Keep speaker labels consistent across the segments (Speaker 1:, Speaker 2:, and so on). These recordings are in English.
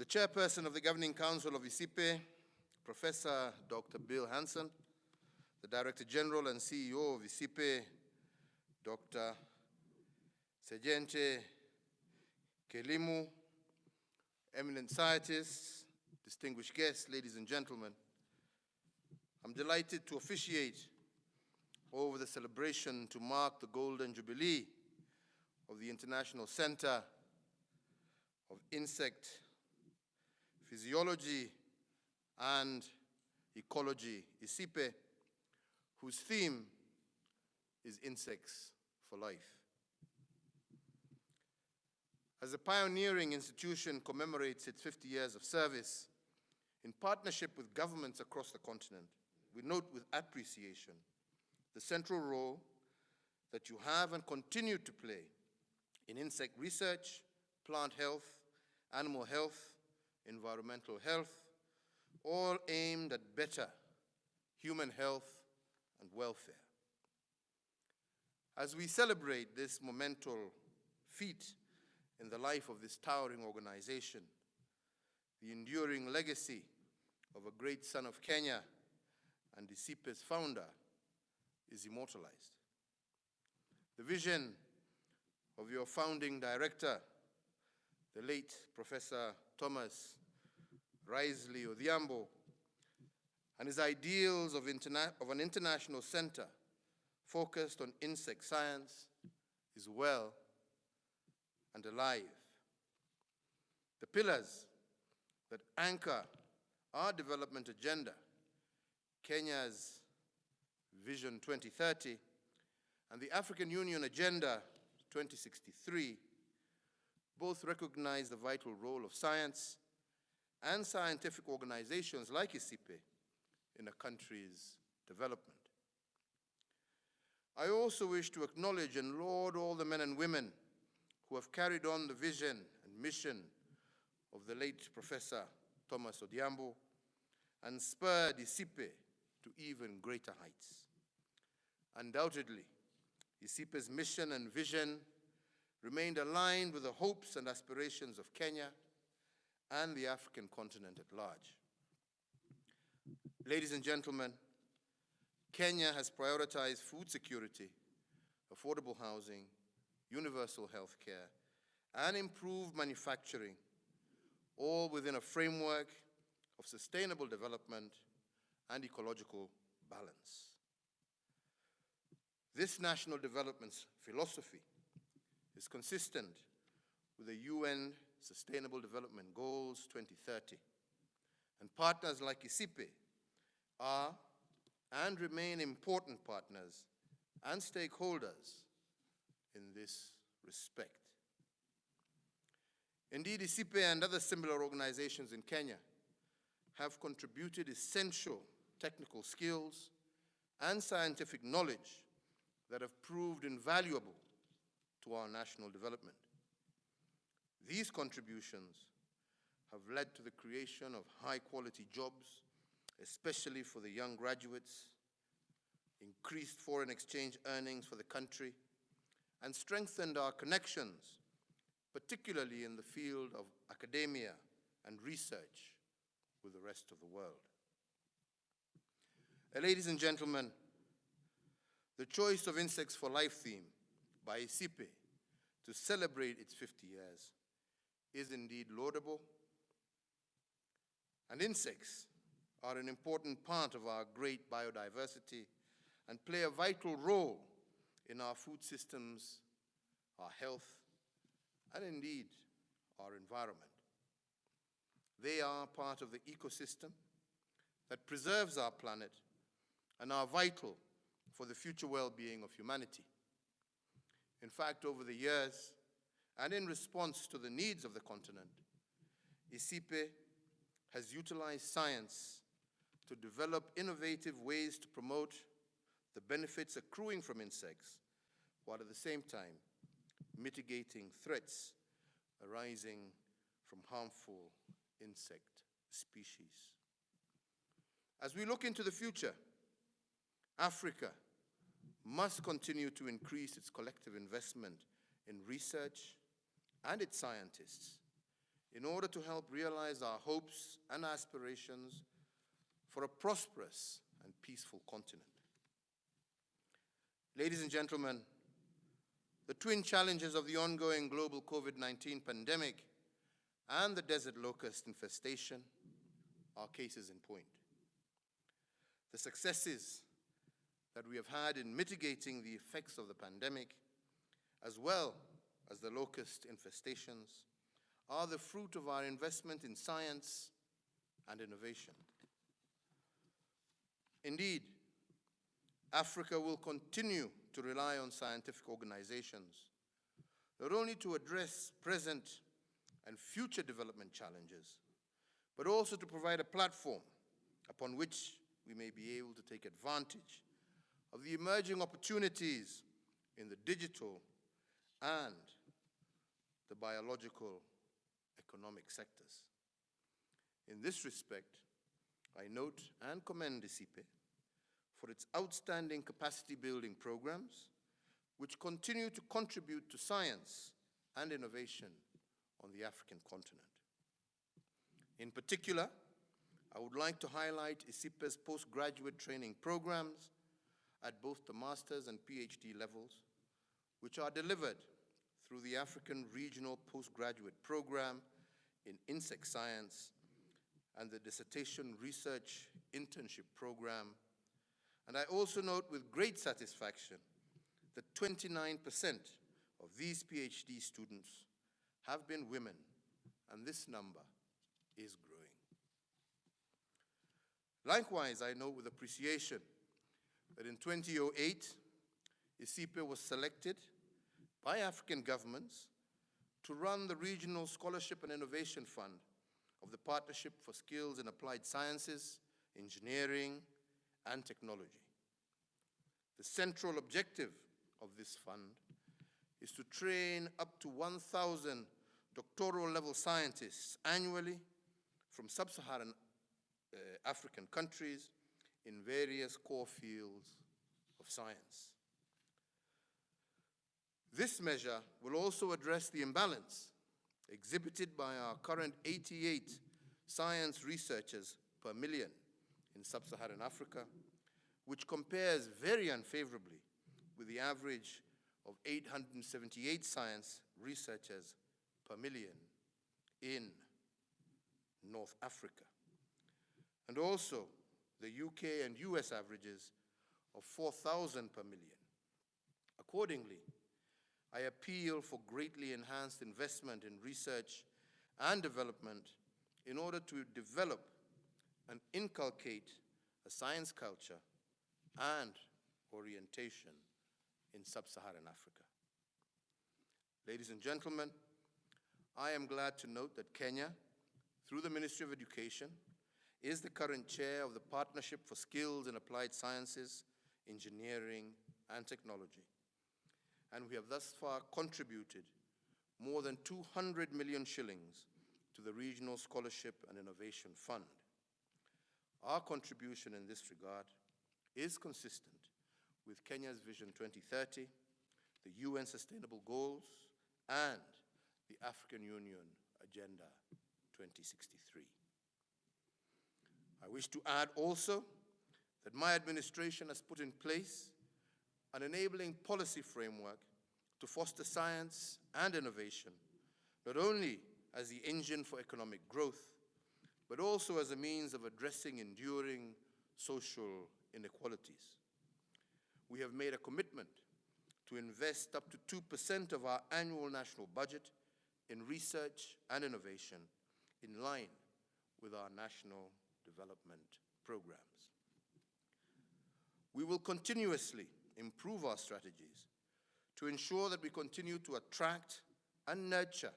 Speaker 1: The chairperson of the Governing Council of ICIPE, Professor Dr. Bill Hansen, the Director General and CEO of ICIPE, Dr. Sejente Kelimu, eminent scientists, distinguished guests, ladies and gentlemen, I'm delighted to officiate over the celebration to mark the Golden Jubilee of the International Center of Insect Physiology and Ecology, ICIPE, whose theme is Insects for Life. As the pioneering institution commemorates its 50 years of service, in partnership with governments across the continent, we note with appreciation the central role that you have and continue to play in insect research, plant health, animal health, environmental health, all aimed at better human health and welfare. As we celebrate this monumental feat in the life of this towering organization, the enduring legacy of a great son of Kenya and ICIPE's founder is immortalized. The vision of your founding director, the late Professor Thomas Risley Odhiambo, and his ideals of an international center focused on insect science is well and alive. The pillars that anchor our development agenda, Kenya's Vision 2030 and the African Union Agenda 2063, both recognize the vital role of science and scientific organizations like ICIPE in a country's development. I also wish to acknowledge and laud all the men and women who have carried on the vision and mission of the late Professor Thomas Odhiambo and spurred ICIPE to even greater heights. Undoubtedly, ICIPE's mission and vision remained aligned with the hopes and aspirations of Kenya and the African continent at large. Ladies and gentlemen, Kenya has prioritized food security, affordable housing, universal health care, and improved manufacturing, all within a framework of sustainable development and ecological balance. This national development philosophy is consistent with the UN Sustainable Development Goals 2030, and partners like ICIPE are and remain important partners and stakeholders in this respect. Indeed, ICIPE and other similar organizations in Kenya have contributed essential technical skills and scientific knowledge that have proved invaluable to our national development. These contributions have led to the creation of high-quality jobs, especially for the young graduates, increased foreign exchange earnings for the country, and strengthened our connections, particularly in the field of academia and research with the rest of the world. Ladies and gentlemen, the choice of Insects for Life theme by ICIPE to celebrate its 50 years is indeed laudable, and insects are an important part of our great biodiversity and play a vital role in our food systems, our health, and indeed our environment. They are part of the ecosystem that preserves our planet and are vital for the future well-being of humanity. In fact, over the years, and in response to the needs of the continent, ICIPE has utilized science to develop innovative ways to promote the benefits accruing from insects, while at the same time mitigating threats arising from harmful insect species. As we look into the future, Africa must continue to increase its collective investment in research and its scientists in order to help realize our hopes and aspirations for a prosperous and peaceful continent. Ladies and gentlemen, the twin challenges of the ongoing global COVID-19 pandemic and the desert locust infestation are cases in point. The successes that we have had in mitigating the effects of the pandemic, as well as the locust infestations, are the fruit of our investment in science and innovation. Indeed, Africa will continue to rely on scientific organizations, not only to address present and future development challenges, but also to provide a platform upon which we may be able to take advantage of the emerging opportunities in the digital and the biological economic sectors. In this respect, I note and commend ICIPE for its outstanding capacity building programs, which continue to contribute to science and innovation on the African continent. In particular, I would like to highlight ICIPE's postgraduate training programs at both the master's and PhD levels, which are delivered through the African Regional Postgraduate Program in Insect Science and the Dissertation Research Internship Program. And I also note with great satisfaction that 29% of these PhD students have been women, and this number is growing. Likewise, I note with appreciation that in 2008, ICIPE was selected by African governments to run the Regional Scholarship and Innovation Fund of the Partnership for Skills in Applied Sciences, Engineering, and Technology. The central objective of this fund is to train up to 1,000 doctoral-level scientists annually from sub-Saharan African countries in various core fields of science. This measure will also address the imbalance exhibited by our current 88 science researchers per million in sub-Saharan Africa, which compares very unfavorably with the average of 878 science researchers per million in North Africa, and also the UK and US averages of 4,000 per million. Accordingly, I appeal for greatly enhanced investment in research and development in order to develop and inculcate a science culture and orientation in sub-Saharan Africa. Ladies and gentlemen, I am glad to note that Kenya, through the Ministry of Education, is the current chair of the Partnership for Skills in Applied Sciences, Engineering, and Technology. And we have thus far contributed more than 200 million shillings to the Regional Scholarship and Innovation Fund. Our contribution in this regard is consistent with Kenya's Vision 2030, the UN Sustainable Goals, and the African Union Agenda 2063. I wish to add also that my administration has put in place an enabling policy framework to foster science and innovation, not only as the engine for economic growth, but also as a means of addressing enduring social inequalities. We have made a commitment to invest up to 2% of our annual national budget in research and innovation in line with our national development programs. We will continuously improve our strategies to ensure that we continue to attract and nurture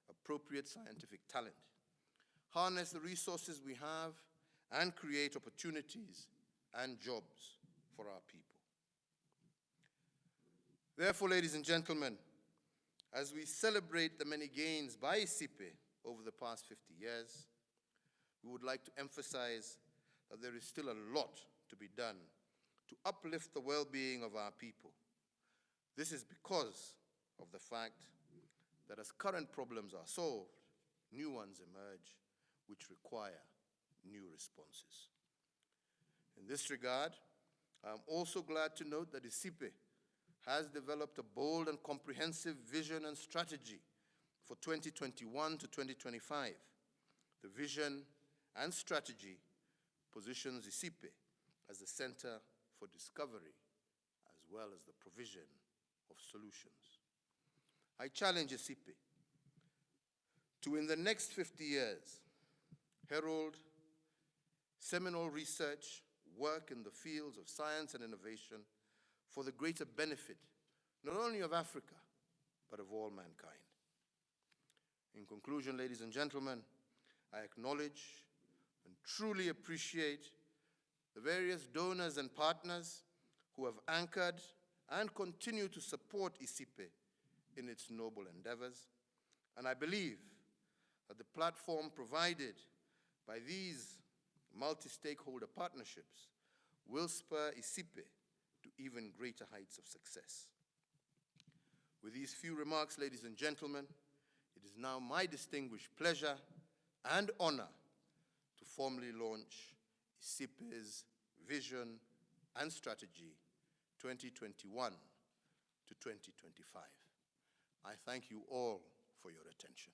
Speaker 1: appropriate scientific talent, harness the resources we have, and create opportunities and jobs for our people. Therefore, ladies and gentlemen, as we celebrate the many gains by ICIPE over the past 50 years, we would like to emphasize that there is still a lot to be done to uplift the well-being of our people. This is because of the fact that as current problems are solved, new ones emerge which require new responses. In this regard, I am also glad to note that ICIPE has developed a bold and comprehensive vision and strategy for 2021 to 2025. The vision and strategy positions ICIPE as a center for discovery as well as the provision of solutions. I challenge ICIPE to, in the next 50 years, herald seminal research, work in the fields of science and innovation for the greater benefit not only of Africa, but of all mankind. In conclusion, ladies and gentlemen, I acknowledge and truly appreciate the various donors and partners who have anchored and continue to support ICIPE in its noble endeavors. And I believe that the platform provided by these multi-stakeholder partnerships will spur ICIPE to even greater heights of success. With these few remarks, ladies and gentlemen, it is now my distinguished pleasure and honor to formally launch ICIPE's Vision and Strategy 2021 to 2025. I thank you all for your attention.